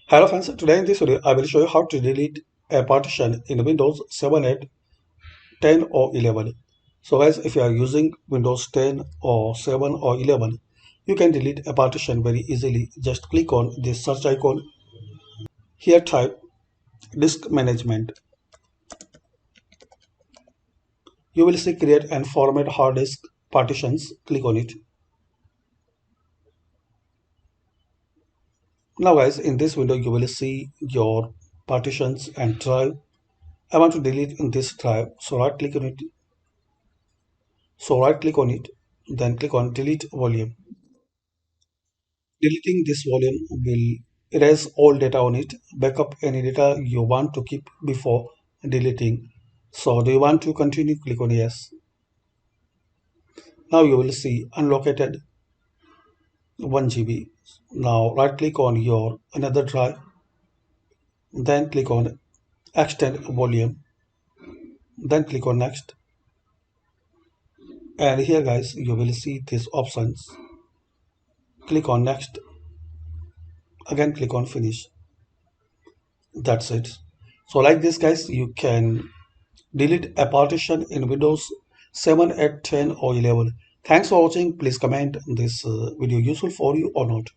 Hello friends, today in this video I will show you how to delete a partition in Windows 7, 8, 10 or 11. So guys, if you are using Windows 10 or 7 or 11, you can delete a partition very easily. Just click on this search icon. Here type disk management. You will see create and format hard disk partitions. Click on it. Now guys, in this window you will see your partitions and drive. I want to delete in this drive, so right click on it, then click on delete volume. Deleting this volume will erase all data on it, backup any data you want to keep before deleting. So do you want to continue? Click on yes. Now you will see unlocated 1 GB. Now right click on your another drive, then click on extend volume, then click on next. And here guys, you will see these options. Click on next, again click on finish. That's it. So like this guys, you can delete a partition in Windows 7, 8, 10 or 11. Thanks for watching. Please comment this video useful for you or not.